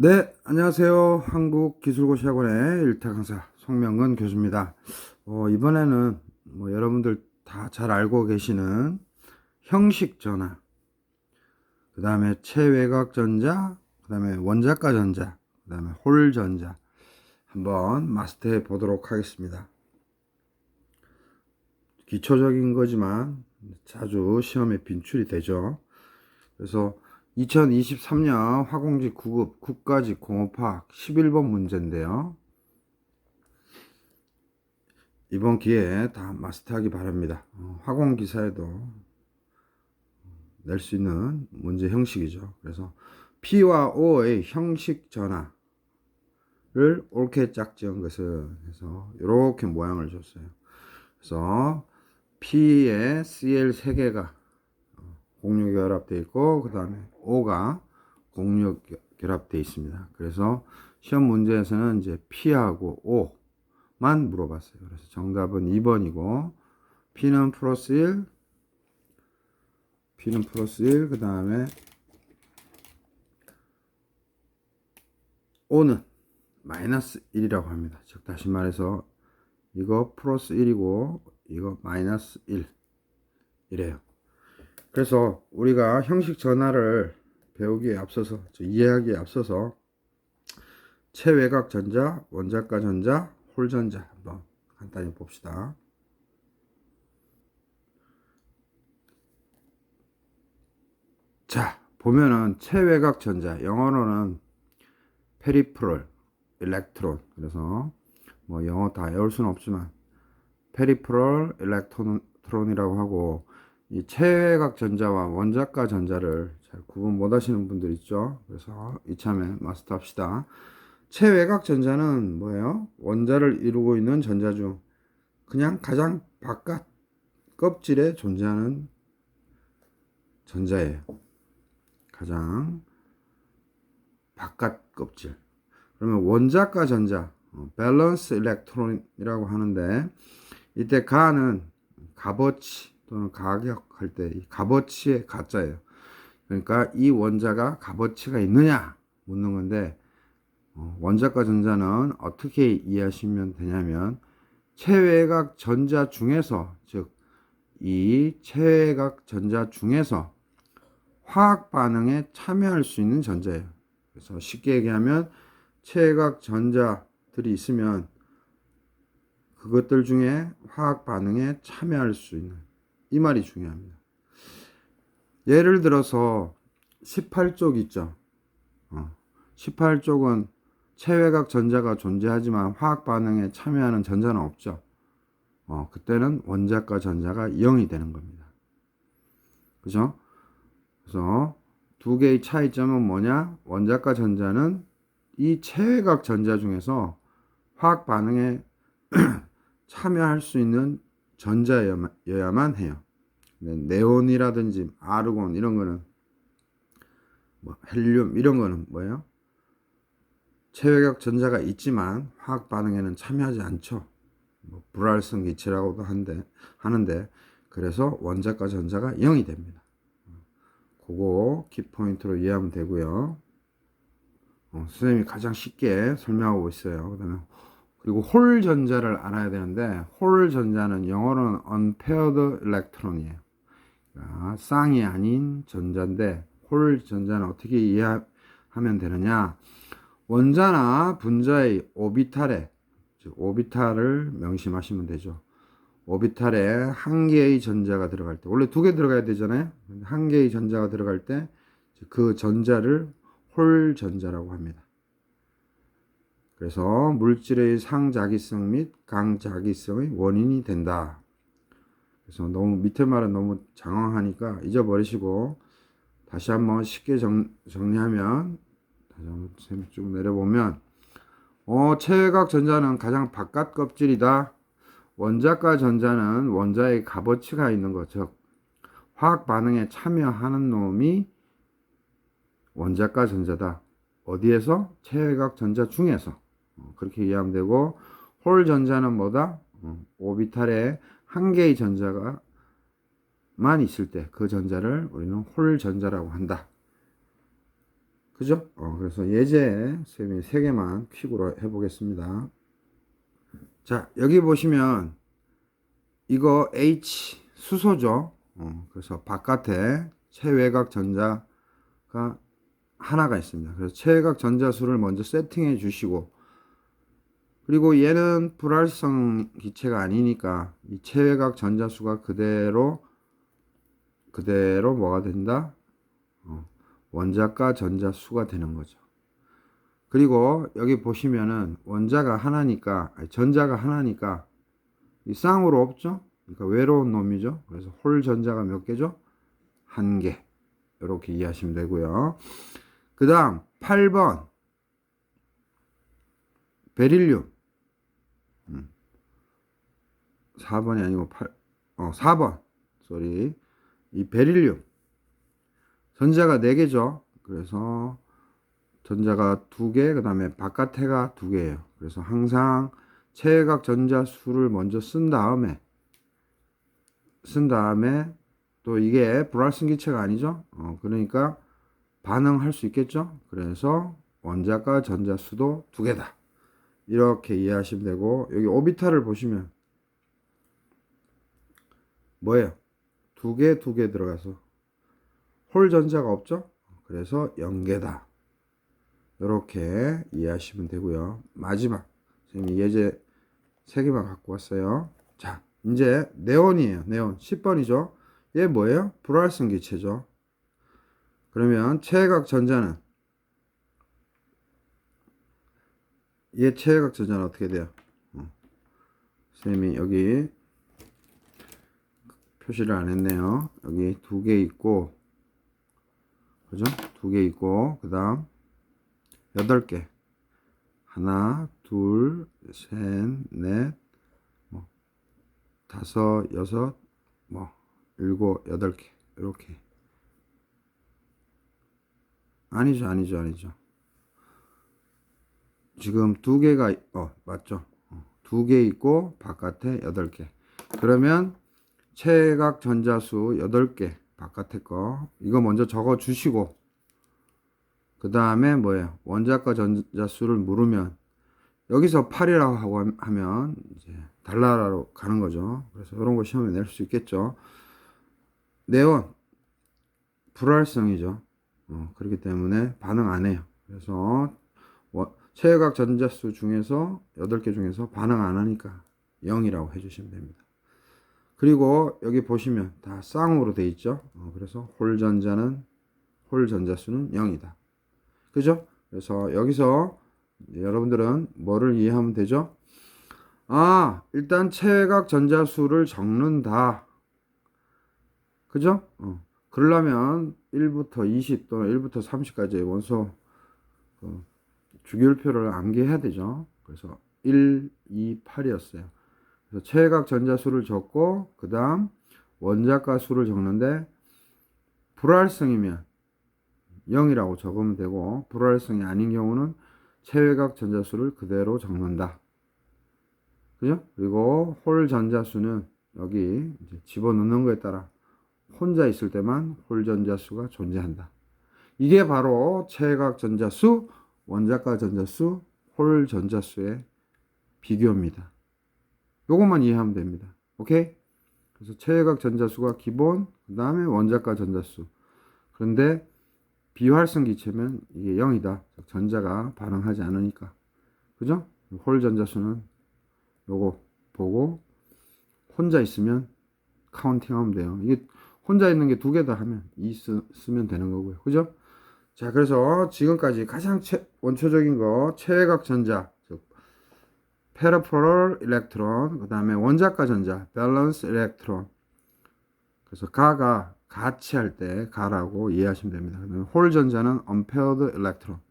네, 안녕하세요. 한국기술고시학원의 일타 강사 송명근 교수입니다. 이번에는 여러분들 다 잘 알고 계시는 형식 전화, 그 다음에 체외곽 전자, 그 다음에 원자가 전자, 그 다음에 홀 전자 한번 마스터해 보도록 하겠습니다. 기초적인 거지만 자주 시험에 빈출이 되죠. 그래서 2023년 화공지 9급 국가직 공업화학 11번 문제인데요. 이번 기회에 다 마스터하기 바랍니다. 화공기사에도 낼 수 있는 문제 형식이죠. 그래서 P와 O의 형식 전화를 옳게 짝지은 것은 해서 이렇게 모양을 줬어요. 그래서 P에 Cl 3개가 공유 결합되어 있고, 그 다음에 O가 공유 결합되어 있습니다. 그래서 시험 문제에서는 이제 P하고 O만 물어봤어요. 그래서 정답은 2번이고, P는 플러스 1, 그 다음에 O는 마이너스 1이라고 합니다. 즉, 다시 말해서 이거 플러스 1이고, 이거 마이너스 1 이래요. 그래서 우리가 형식 전화를 배우기에 앞서서, 이해하기에 앞서서 체외곽 전자, 원자가 전자, 홀 전자 한번 간단히 봅시다. 자, 보면은 체외곽 전자, 영어로는 페리프럴 일렉트론, 그래서 영어 다 외울 수는 없지만 페리프럴 일렉트론이라고 하고, 이 체외곽 전자와 원자가 전자를 잘 구분 못 하시는 분들 있죠. 그래서 이참에 마스터 합시다. 체외곽 전자는 뭐예요? 원자를 이루고 있는 전자 중 그냥 가장 바깥 껍질에 존재하는 전자예요. 가장 바깥 껍질. 그러면 원자가 전자, 밸런스 일렉트론이라고 하는데, 이때 가는 값어치 또는 가격할 때 이 값어치의 가짜예요. 그러니까 이 원자가 값어치가 있느냐 묻는 건데, 원자가 전자는 어떻게 이해하시면 되냐면, 체외곽 전자 중에서, 즉 이 체외곽 전자 중에서 화학 반응에 참여할 수 있는 전자예요. 그래서 쉽게 얘기하면 체외곽 전자들이 있으면 그것들 중에 화학 반응에 참여할 수 있는, 이 말이 중요합니다. 예를 들어서 18쪽 있죠. 18쪽은 체외곽 전자가 존재하지만 화학 반응에 참여하는 전자는 없죠. 그때는 원자가 전자가 0이 되는 겁니다. 그죠? 그래서 두 개의 차이점은 뭐냐? 원자가 전자는 이 체외곽 전자 중에서 화학 반응에 참여할 수 있는 전자여야만 해요. 네온이라든지 아르곤 이런 거는, 헬륨 이런 거는 뭐예요? 체외곽 전자가 있지만 화학 반응에는 참여하지 않죠. 불활성 기체라고도 하는데, 그래서 원자가 전자가 0이 됩니다. 그거 키포인트로 이해하면 되고요. 선생님이 가장 쉽게 설명하고 있어요. 그리고 홀 전자를 알아야 되는데, 홀 전자는 영어로는 unpaired electron이에요. 그러니까 쌍이 아닌 전자인데, 홀 전자는 어떻게 이해하면 되느냐? 원자나 분자의 오비탈에, 즉 오비탈을 명심하시면 되죠. 오비탈에 한 개의 전자가 들어갈 때, 원래 두 개 들어가야 되잖아요. 한 개의 전자가 들어갈 때 그 전자를 홀 전자라고 합니다. 그래서 물질의 상자기성 및 강자기성의 원인이 된다. 그래서 너무 밑에 말은 너무 장황하니까 잊어버리시고, 다시 한번 쉽게 정리하면, 다시 한번 쭉 내려보면, 체외곽 전자는 가장 바깥 껍질이다. 원자가 전자는 원자의 값어치가 있는 것, 즉 화학 반응에 참여하는 놈이 원자가 전자다. 어디에서? 체외곽 전자 중에서. 그렇게 이해하면 되고, 홀 전자는 뭐다? 오비탈에 한 개의 전자가 만 있을 때 그 전자를 우리는 홀 전자라고 한다. 그죠? 그래서 예제 쌤이 3개만 퀵으로 해보겠습니다. 자, 여기 보시면 이거 H 수소죠. 그래서 바깥에 체외곽 전자가 하나가 있습니다. 그래서 체외곽 전자수를 먼저 세팅해 주시고, 그리고 얘는 불활성 기체가 아니니까 이 체외곽 전자수가 그대로 뭐가 된다? 원자가 전자수가 되는 거죠. 그리고 여기 보시면은 전자가 하나니까 이 쌍으로 없죠? 그러니까 외로운 놈이죠. 그래서 홀 전자가 몇 개죠? 1개. 이렇게 이해하시면 되고요. 그 다음 8번 베릴륨. 4번이 아니고 4번. 쏘리. 이 베릴륨. 전자가 4개죠. 그래서 전자가 2개, 그 다음에 바깥에가 2개예요. 그래서 항상 체외곽 전자수를 먼저 쓴 다음에 또 이게 불활성 기체가 아니죠. 그러니까 반응할 수 있겠죠. 그래서 원자가 전자수도 2개다. 이렇게 이해하시면 되고, 여기 오비탈을 보시면 뭐예요? 2개 들어가서 홀 전자가 없죠. 그래서 0개다. 이렇게 이해하시면 되고요. 마지막 선생님이 예제 3개만 갖고 왔어요. 자, 이제 네온이에요. 네온 10번이죠. 얘 뭐예요? 불활성 기체죠. 그러면 체외곽 전자는 얘 체외곽 전자는 어떻게 돼요? 선생님이 여기 표시를 안 했네요. 여기 2개 있고, 그죠? 2개 있고, 그 다음 8개. 하나, 둘, 셋, 넷, 뭐, 5, 6, 뭐, 7, 8개. 이렇게. 아니죠. 지금 2개가, 맞죠? 2개 있고, 바깥에 8개. 그러면, 체외곽 전자수 8개, 바깥에 거. 이거 먼저 적어 주시고, 그 다음에 뭐예요? 원자과 전자수를 물으면, 여기서 8이라고 하고 하면, 이제, 달나라로 가는 거죠. 그래서 이런 거 시험에 낼 수 있겠죠. 네온, 불활성이죠. 그렇기 때문에 반응 안 해요. 그래서, 체외곽 전자수 중에서 8개 중에서 반응 안 하니까 0이라고 해주시면 됩니다. 그리고 여기 보시면 다 쌍으로 돼 있죠. 그래서 홀 전자수는 0이다. 그죠? 그래서 여기서 여러분들은 뭐를 이해하면 되죠? 일단 체외곽 전자수를 적는다. 그죠? 그러려면 1부터 20 또는 1부터 30까지의 원소 주기율표를 암기해야 되죠. 그래서 1, 2, 8이었어요. 그래서 체외곽 전자수를 적고 그 다음 원자가 수를 적는데, 불활성이면 0이라고 적으면 되고, 불활성이 아닌 경우는 체외곽 전자수를 그대로 적는다. 그죠? 그리고 홀 전자수는 여기 이제 집어넣는 거에 따라 혼자 있을 때만 홀 전자수가 존재한다. 이게 바로 체외곽 전자수, 원자가 전자수, 홀 전자수의 비교입니다. 요것만 이해하면 됩니다. 오케이? 그래서 체외곽 전자수가 기본, 그 다음에 원자가 전자수. 그런데 비활성 기체면 이게 0이다. 전자가 반응하지 않으니까. 그죠? 홀 전자수는 요거 보고 혼자 있으면 카운팅 하면 돼요. 이게 혼자 있는 게 2개다 하면 2 쓰면 되는 거고요. 그죠? 자, 그래서 지금까지 가장 원초적인 거 체외곽 전자, 즉 페리퍼럴 일렉트론, 그 다음에 원자가 전자 밸런스 일렉트론. 그래서 가가 같이 할 때 가라고 이해하시면 됩니다. 홀 전자는 unpaired electron.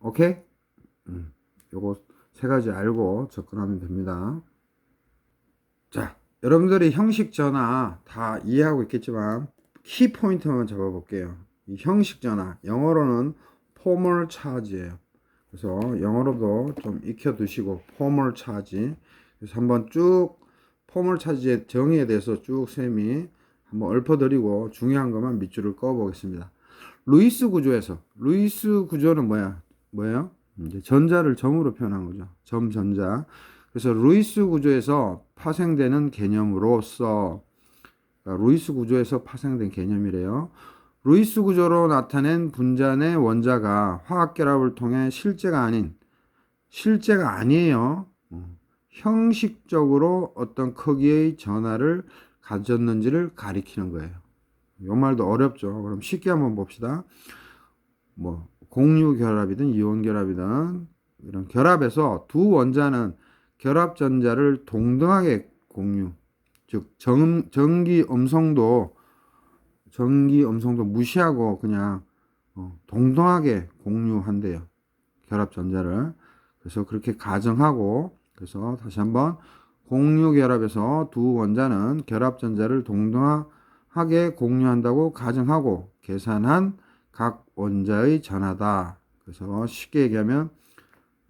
오케이? 요거 3가지 알고 접근하면 됩니다. 자, 여러분들이 형식 전화 다 이해하고 있겠지만 키 포인트만 잡아볼게요. 이 형식 전화, 영어로는 formal charge예요. 그래서 영어로도 좀 익혀두시고 formal charge. 그래서 한번 쭉 formal charge의 정의에 대해서 쭉 쌤이 한번 읊어드리고 중요한 것만 밑줄을 그어 보겠습니다. 루이스 구조는 뭐예요? 이제 전자를 점으로 표현한 거죠. 점 전자. 그래서 루이스 구조에서 파생되는 개념으로서, 그러니까 루이스 구조에서 파생된 개념이래요. 루이스 구조로 나타낸 분자 내 원자가 화학 결합을 통해 실제가 아니에요. 형식적으로 어떤 크기의 전하를 가졌는지를 가리키는 거예요. 이 말도 어렵죠. 그럼 쉽게 한번 봅시다. 뭐 공유 결합이든 이온 결합이든 이런 결합에서 두 원자는 결합 전자를 동등하게 공유, 즉 전기 음성도 무시하고 그냥 동등하게 공유한대요. 결합 전자를. 그래서 그렇게 가정하고, 그래서 다시 한번 공유 결합에서 두 원자는 결합 전자를 동등하게 공유한다고 가정하고 계산한 각 원자의 전하다. 그래서 쉽게 얘기하면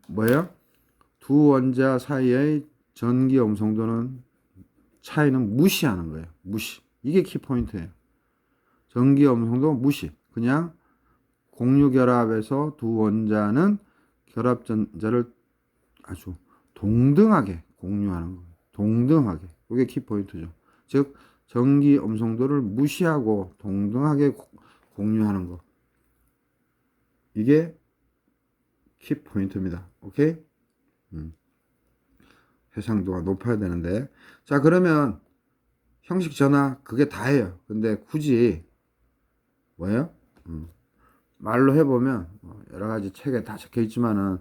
뭐예요? 두 원자 사이의 전기 음성도는 차이는 무시하는 거예요. 무시. 이게 키포인트예요. 전기 음성도 무시. 그냥 공유 결합에서 두 원자는 결합 전자를 아주 동등하게 공유하는 거예요. 동등하게. 이게 키포인트죠. 즉 전기 음성도를 무시하고 동등하게 공유하는 거. 이게 키포인트입니다. 오케이? 해상도가 높아야 되는데. 자, 그러면 형식 전화 그게 다예요. 근데 굳이 뭐예요? 말로 해보면 여러 가지 책에 다 적혀 있지만은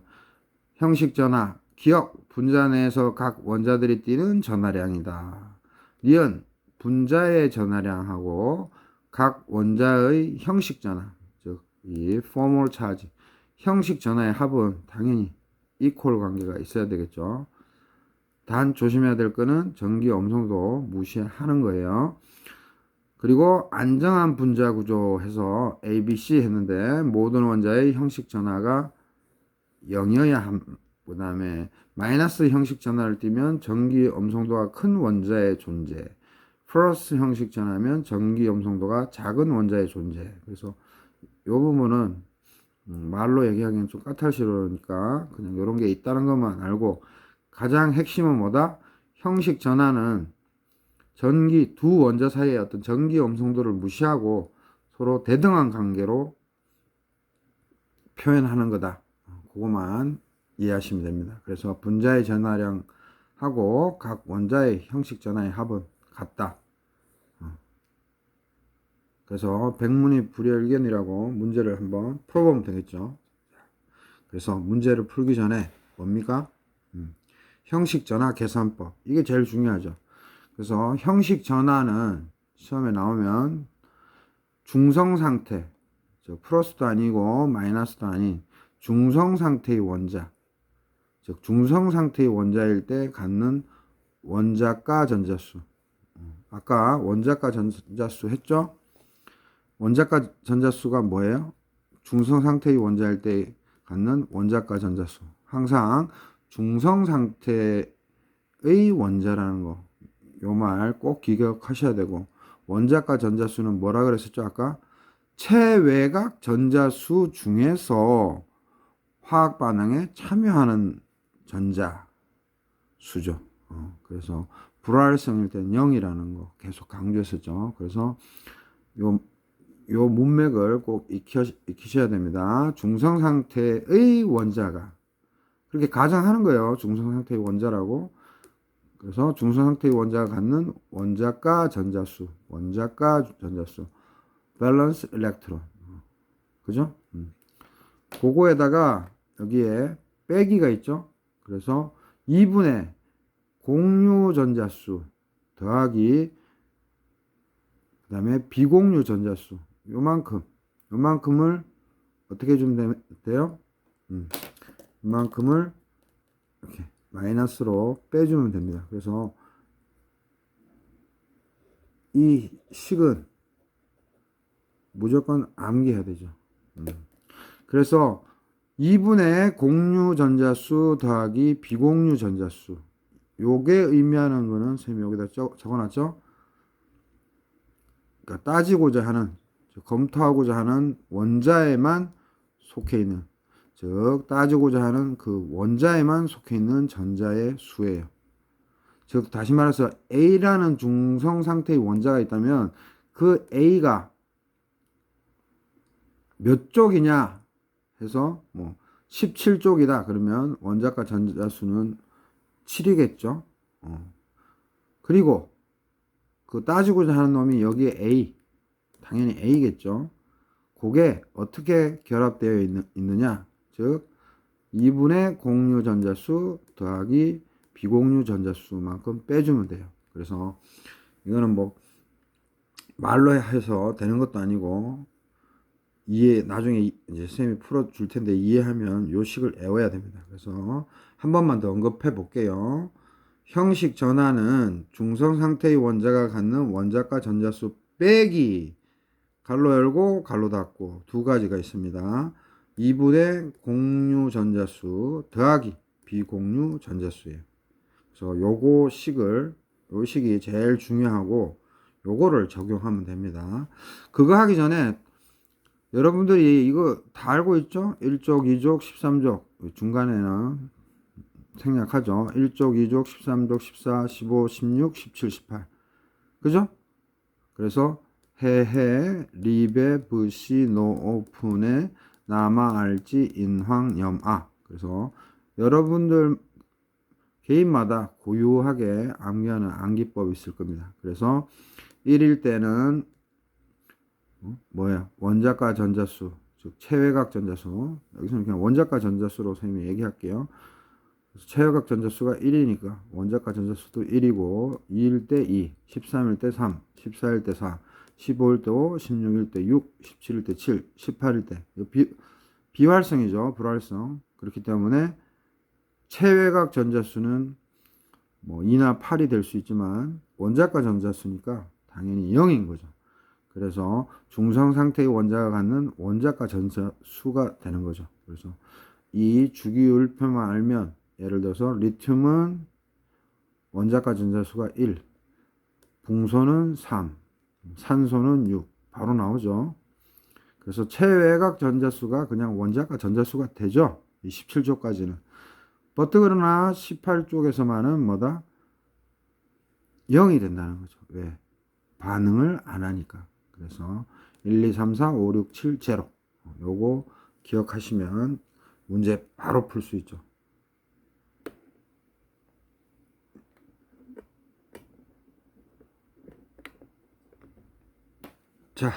형식 전화 기억 분자 내에서 각 원자들이 띠는 전하량이다. 니은 분자의 전하량하고 각 원자의 형식 전하, 즉 이 포멀 차지 형식 전하의 합은 당연히 이퀄 관계가 있어야 되겠죠. 단 조심해야 될 거는 전기 음성도 무시하는 거예요. 그리고 안정한 분자 구조 해서 ABC 했는데 모든 원자의 형식 전하가 0이어야 함. 그 다음에 마이너스 형식 전하를 띠면 전기 음성도가 큰 원자의 존재. 플러스 형식 전하면 전기 음성도가 작은 원자의 존재. 그래서 이 부분은 말로 얘기하기는 좀 까탈스러우니까 그냥 이런 게 있다는 것만 알고, 가장 핵심은 뭐다? 형식 전하는 전기 두 원자 사이의 어떤 전기 음성도를 무시하고 서로 대등한 관계로 표현하는 거다. 그것만 이해하시면 됩니다. 그래서 분자의 전하량하고 각 원자의 형식 전하의 합은 같다. 그래서 백문이 불여일견이라고 문제를 한번 풀어보면 되겠죠. 그래서 문제를 풀기 전에 뭡니까? 형식 전하 계산법. 이게 제일 중요하죠. 그래서 형식 전하는 시험에 나오면 중성 상태, 즉 플러스도 아니고 마이너스도 아닌 중성 상태의 원자, 즉 중성 상태의 원자일 때 갖는 원자가 전자수. 아까 원자가 전자수 했죠? 원자가 전자수가 뭐예요? 중성 상태의 원자일 때 갖는 원자가 전자수. 항상 중성 상태의 원자라는 거, 요 말 꼭 기억하셔야 되고, 원자가 전자수는 뭐라 그랬었죠? 아까 체외곽 전자수 중에서 화학 반응에 참여하는 전자수죠. 그래서 불활성일 때는 0이라는 거 계속 강조했었죠. 그래서 요 문맥을 꼭 익히셔야 됩니다. 중성 상태의 원자가 그렇게 가정하는 거예요. 중성 상태의 원자라고. 그래서 중성 상태의 원자가 갖는 원자가 전자수, 밸런스 일렉트론. 그죠? 그거에다가 여기에 빼기가 있죠. 그래서 2분의 공유 전자수 더하기 그 다음에 비공유 전자수 요만큼을 어떻게 해주면 돼요? 이만큼을 이렇게 마이너스로 빼주면 됩니다. 그래서 이 식은 무조건 암기해야 되죠. 그래서 2분의 공유 전자수 더하기 비공유 전자수, 요게 의미하는 거는 쌤이 여기다 적어놨죠. 그러니까 따지고자 하는 검토하고자 하는 원자에만 속해 있는, 즉 따지고자 하는 그 원자에만 속해 있는 전자의 수예요. 즉 다시 말해서 A라는 중성 상태의 원자가 있다면 그 A가 몇 쪽이냐 해서 뭐 17쪽이다 그러면 원자과 전자 수는 7이겠죠. 그리고 그 따지고자 하는 놈이 여기에 A, 당연히 A겠죠. 그게 어떻게 결합되어 있느냐, 즉 2분의 공유 전자수 더하기 비공유 전자수만큼 빼주면 돼요. 그래서 이거는 뭐 말로 해서 되는 것도 아니고 나중에 이제 선생님이 풀어줄 텐데 이해하면 요 식을 외워야 됩니다. 그래서 한 번만 더 언급해 볼게요. 형식 전하는 중성 상태의 원자가 갖는 원자과 전자수 빼기 갈로 열고 갈로 닫고 두 가지가 있습니다. 2분의 공유 전자수 더하기 비공유 전자수예요. 그래서 요 식이 제일 중요하고 요거를 적용하면 됩니다. 그거 하기 전에 여러분들이 이거 다 알고 있죠? 1족, 2족, 13족 중간에는 생략하죠. 1족, 2족, 13족, 14, 15, 16, 17, 18 그죠? 그래서 해해, 리베, 브시, 노오픈에 남아, 알지, 인황, 염아. 그래서 여러분들 개인마다 고유하게 암기하는 암기법이 있을 겁니다. 그래서 1일 때는 원자과 전자수, 즉 체외각 전자수. 여기서는 그냥 원자과 전자수로 선생님이 얘기할게요. 그래서 체외각 전자수가 1이니까 원자과 전자수도 1이고 2일 때 2, 13일 때 3, 14일 때 4, 15일 때 5, 16일 때 6, 17일 때 7, 18일 때 비활성이죠. 불활성. 그렇기 때문에 체외각 전자수는 뭐 2나 8이 될 수 있지만 원자과 전자수니까 당연히 0인 거죠. 그래서 중성 상태의 원자가 갖는 원자과 전자수가 되는 거죠. 그래서 이 주기율표만 알면 예를 들어서 리튬은 원자과 전자수가 1, 붕소는 3, 산소는 6 바로 나오죠. 그래서 체외각 전자수가 그냥 원자과 전자수가 되죠. 이 17쪽까지는. 그러나 18쪽에서만은 뭐다? 0이 된다는 거죠. 왜? 반응을 안 하니까. 그래서 1, 2, 3, 4, 5, 6, 7, 0. 요거 기억하시면 문제 바로 풀 수 있죠. 자,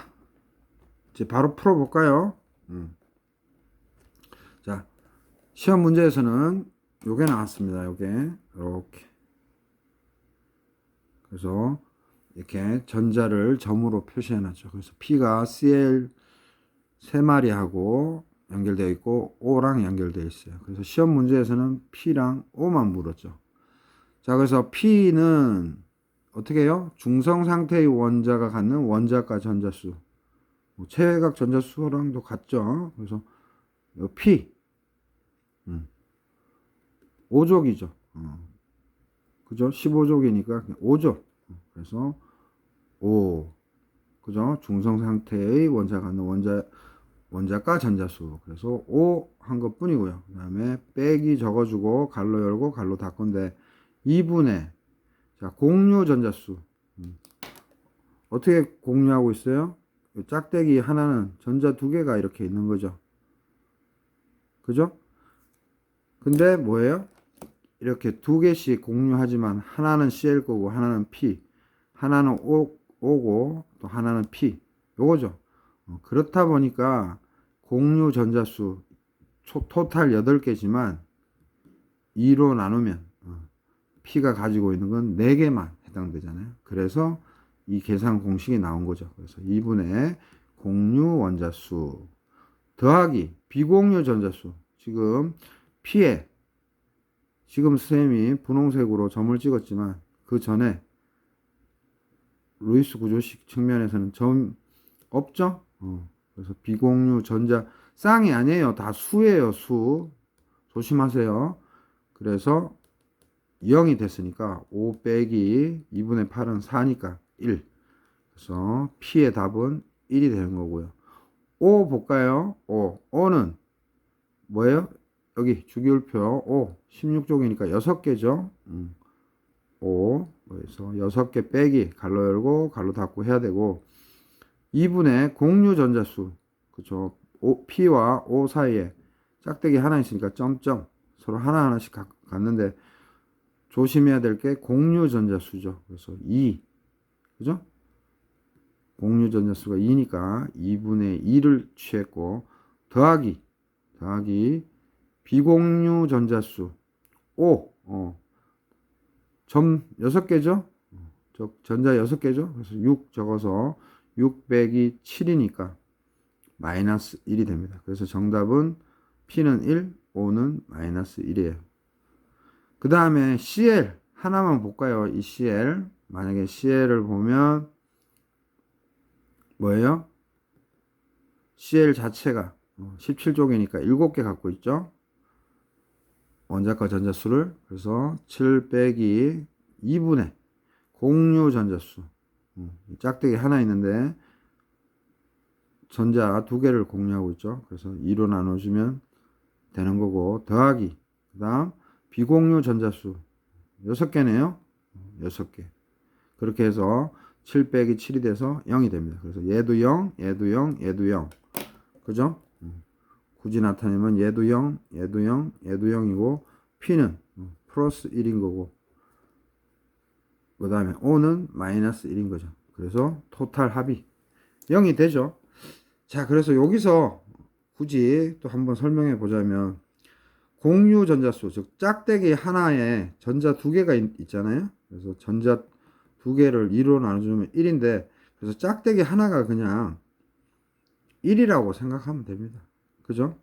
이제 바로 풀어볼까요? 자, 시험 문제에서는 요게 나왔습니다. 요게 이렇게. 그래서 이렇게 전자를 점으로 표시해놨죠. 그래서 P가 Cl 3마리하고 연결되어 있고 O랑 연결되어 있어요. 그래서 시험 문제에서는 P랑 O만 물었죠. 자, 그래서 P는 어떻게 해요? 중성 상태의 원자가 갖는 원자과 전자수. 체외각 전자수랑도 같죠. 그래서 P 5족이죠. 그죠? 15족이니까 5족. 그래서 5. 그죠? 중성 상태의 원자가 갖는 원자과 전자수. 그래서 5 한 것 뿐이고요. 그 다음에 빼기 적어주고 갈로 열고 갈로 닫건데 2분의 자, 공유 전자수. 어떻게 공유하고 있어요? 짝대기 하나는 전자 두 개가 이렇게 있는 거죠. 그죠? 근데 뭐예요? 이렇게 두 개씩 공유하지만 하나는 Cl 거고 하나는 P, 하나는 O고 또 하나는 P. 요거죠. 그렇다 보니까 공유 전자수 토탈 8개지만 2로 나누면 P가 가지고 있는 건 4개만 해당되잖아요. 그래서 이 계산 공식이 나온 거죠. 그래서 2분의 공유 원자수 더하기 비공유 전자수. 지금 P에 지금 선생님이 분홍색으로 점을 찍었지만 그 전에 루이스 구조식 측면에서는 점 없죠? 그래서 비공유 전자 쌍이 아니에요. 다 수예요. 수. 조심하세요. 그래서 0이 됐으니까 5 빼기 2분의 8은 4니까 1. 그래서 P의 답은 1이 되는 거고요. O 볼까요? O는 뭐예요? 여기 주기율표 O 16족이니까 6개죠. O 그래서 6개 빼기 갈로 열고 갈로 닫고 해야 되고 2분의 공유 전자수 그쵸? P와 O 사이에 짝대기 하나 있으니까 점점 서로 하나하나씩 갖는데 조심해야 될 게 공유 전자수죠. 그래서 2 그죠? 공유 전자수가 2니까 2분의 2를 취했고 더하기 비공유 전자수 5 점 6개죠? 전자 6개죠? 그래서 6 적어서 6 빼기 7이니까 마이너스 1이 됩니다. 그래서 정답은 P는 1, O는 마이너스 1이에요. 그 다음에 CL 하나만 볼까요? 이 CL 만약에 CL을 보면 뭐예요? CL 자체가 17족이니까 7개 갖고 있죠? 원자과 전자수를 그래서 7 빼기 2분의 공유 전자수 짝대기 하나 있는데 전자 2개를 공유하고 있죠. 그래서 2로 나눠주면 되는 거고 더하기 그 다음 비공유 전자수 6개네요. 6개 그렇게 해서 7 빼기 7이 돼서 0이 됩니다. 그래서 얘도 0 얘도 0 얘도 0 그죠? 굳이 나타내면 얘도 0 얘도 0 얘도 0이고 P는 플러스 1인 거고 그 다음에 O는 마이너스 1인 거죠. 그래서 토탈 합이 0이 되죠. 자, 그래서 여기서 굳이 또 한번 설명해 보자면 공유 전자수, 즉 짝대기 하나에 전자 2개가 있잖아요. 그래서 전자 2개를 2로 나눠주면 1인데 그래서 짝대기 하나가 그냥 1이라고 생각하면 됩니다. 그죠?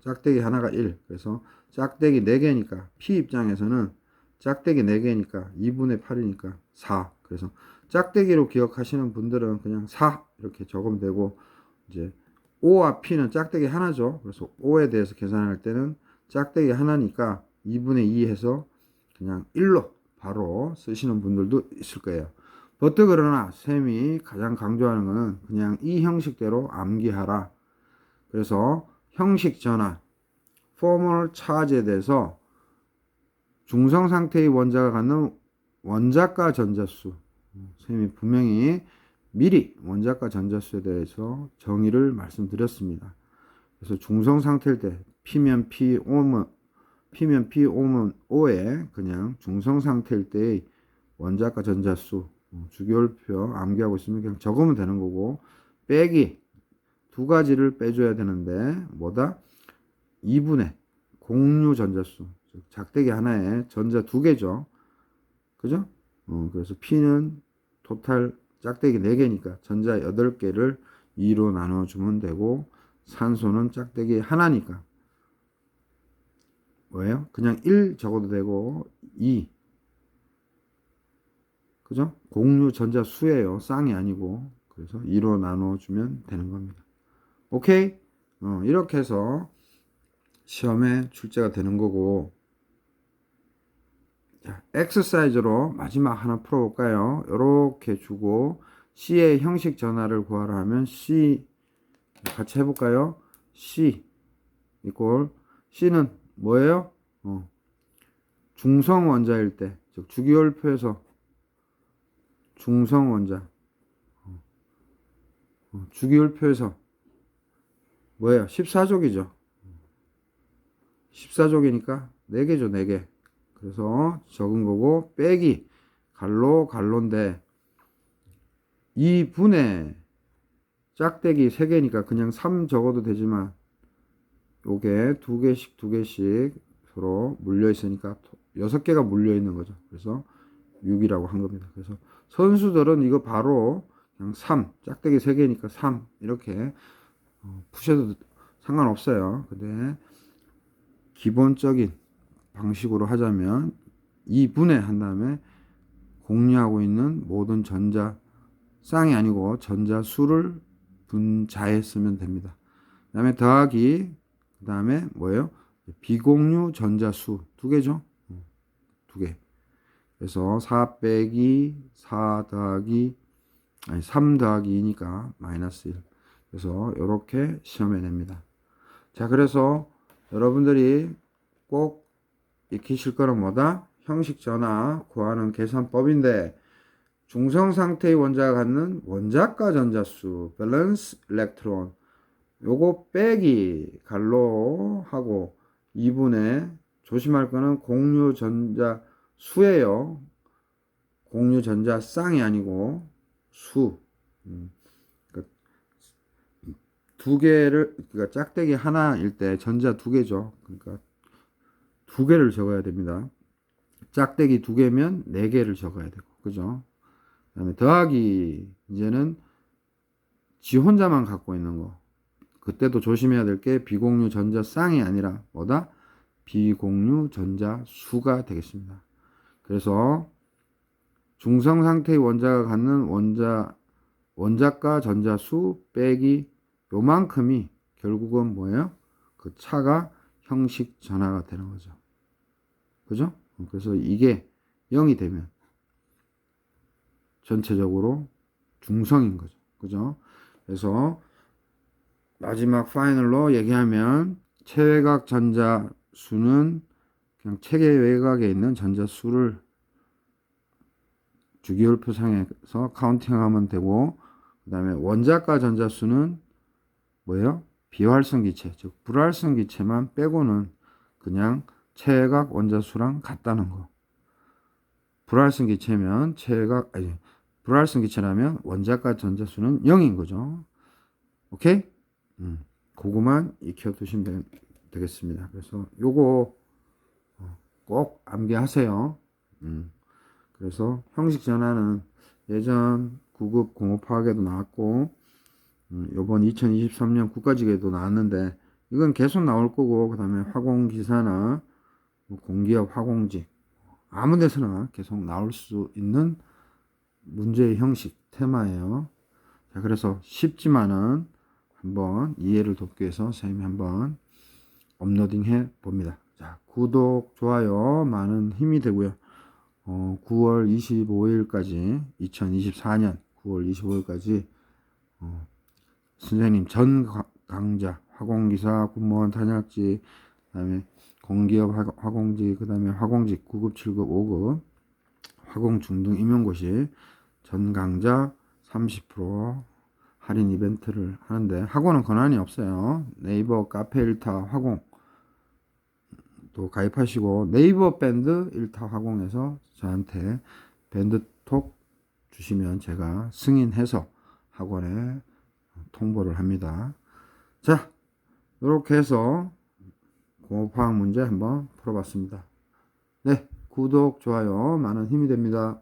짝대기 하나가 1. 그래서 짝대기 4개니까 P 입장에서는 짝대기 4개니까 2분의 8이니까 4. 그래서 짝대기로 기억하시는 분들은 그냥 4 이렇게 적으면 되고 이제 O와 P는 짝대기 하나죠. 그래서 O에 대해서 계산할 때는 짝대기 하나니까 2분의 2 해서 그냥 1로 바로 쓰시는 분들도 있을 거예요. 버트 그러나 쌤이 가장 강조하는 거는 그냥 이 형식대로 암기하라. 그래서 형식 전환, 포멀 차지에 대해서 중성 상태의 원자가 갖는 원자과 전자수 쌤이 분명히 미리 원자과 전자수에 대해서 정의를 말씀드렸습니다. 그래서 중성 상태일 때 P면 P, O면 O에 그냥 중성 상태일 때의 원자과 전자수 주기율표 암기하고 있으면 그냥 적으면 되는 거고 빼기 두 가지를 빼줘야 되는데 뭐다? 2분의 공유 전자수 즉 작대기 하나에 전자 2개죠. 그죠? 그래서 P는 토탈 짝대기 4개니까 전자 8개를 2로 나눠주면 되고 산소는 짝대기 하나니까 뭐예요? 그냥 1 적어도 되고 2 그죠? 공유 전자 수예요. 쌍이 아니고 그래서 2로 나눠주면 되는 겁니다. 오케이? 이렇게 해서 시험에 출제가 되는 거고 자, 엑서사이즈로 마지막 하나 풀어볼까요? 이렇게 주고 C의 형식 전화를 구하라 하면 C 같이 해볼까요? C 이꼴 C는 뭐예요? 중성 원자일 때, 즉 주기율표에서 중성 원자 주기율표에서 뭐예요? 14족이죠. 14족이니까 4개죠, 4개. 그래서 적은 거고 빼기 갈로인데 2분의 짝대기 3개니까 그냥 3 적어도 되지만 요게 2개씩 서로 물려 있으니까 6개가 물려 있는 거죠. 그래서 6이라고 한 겁니다. 그래서 선수들은 이거 바로 그냥 3 짝대기 3개니까 3 이렇게 푸셔도 상관없어요. 근데 기본적인 방식으로 하자면 2분의 한 다음에 공유하고 있는 모든 전자 쌍이 아니고 전자 수를 분자에 쓰면 됩니다. 그 다음에 더하기 그 다음에 뭐예요? 비공유 전자 수 2개죠. 2개. 그래서 4 빼기 4 더하기 아니 3 더하기 2니까 마이너스 1. 그래서 이렇게 시험에 냅니다. 자, 그래서 여러분들이 꼭 익히실 거는 뭐다? 형식 전화 구하는 계산법인데, 중성 상태의 원자가 갖는 원자과 전자수 밸런스 일렉트론, 요거 빼기 갈로 하고 2분의, 조심할 거는 공유 전자 수예요. 공유 전자 쌍이 아니고 수. 그러니까 두 개를, 그러니까 짝대기 하나일 때 전자 두 개죠. 그러니까 두 개를 적어야 됩니다. 짝대기 두 개면 네 개를 적어야 되고, 그죠? 그다음에 더하기, 이제는 지 혼자만 갖고 있는 거. 그때도 조심해야 될 게 비공유 전자 쌍이 아니라 뭐다? 비공유 전자 수가 되겠습니다. 그래서 중성 상태의 원자가 갖는 원자과 전자수 빼기 요만큼이 결국은 뭐예요? 그 차가 형식 전화가 되는 거죠. 그죠? 그래서 이게 0이 되면 전체적으로 중성인 거죠. 그죠? 그래서 마지막 파이널로 얘기하면 체외곽 전자수는 그냥 체계 외곽에 있는 전자수를 주기율표상에서 카운팅하면 되고, 그 다음에 원자과 전자수는 뭐예요? 비활성 기체, 즉 불활성 기체만 빼고는 그냥 체외곽 원자수랑 같다는 거. 불활성 기체면 불활성 기체라면 원자과 전자수는 0인 거죠. 오케이? 그거만 익혀두시면 되겠습니다. 그래서 요거 꼭 암기하세요. 그래서 형식 전화는 예전 9급 공업화학에도 나왔고, 요번 2023년 국가직에도 나왔는데, 이건 계속 나올 거고, 그 다음에 화공기사나 뭐 공기업 화공직, 아무 데서나 계속 나올 수 있는 문제의 형식, 테마예요. 자, 그래서 쉽지만은 한번 이해를 돕기 위해서 선생님이 한번 업로딩 해 봅니다. 자, 구독, 좋아요 많은 힘이 되고요. 9월 25일까지 2024년 9월 25일까지 선생님 전 강좌 화공기사 공무원 탄약직, 그다음에 공기업 화공직, 그다음에 화공직 9급 7급 5급 화공중등 임용고시 전 강좌 30% 할인 이벤트를 하는데, 학원은 권한이 없어요. 네이버 카페 1타 화공 또 가입하시고, 네이버 밴드 1타 화공에서 저한테 밴드톡 주시면 제가 승인해서 학원에 통보를 합니다. 자, 이렇게 해서 공업화학 문제 한번 풀어봤습니다. 네, 구독, 좋아요 많은 힘이 됩니다.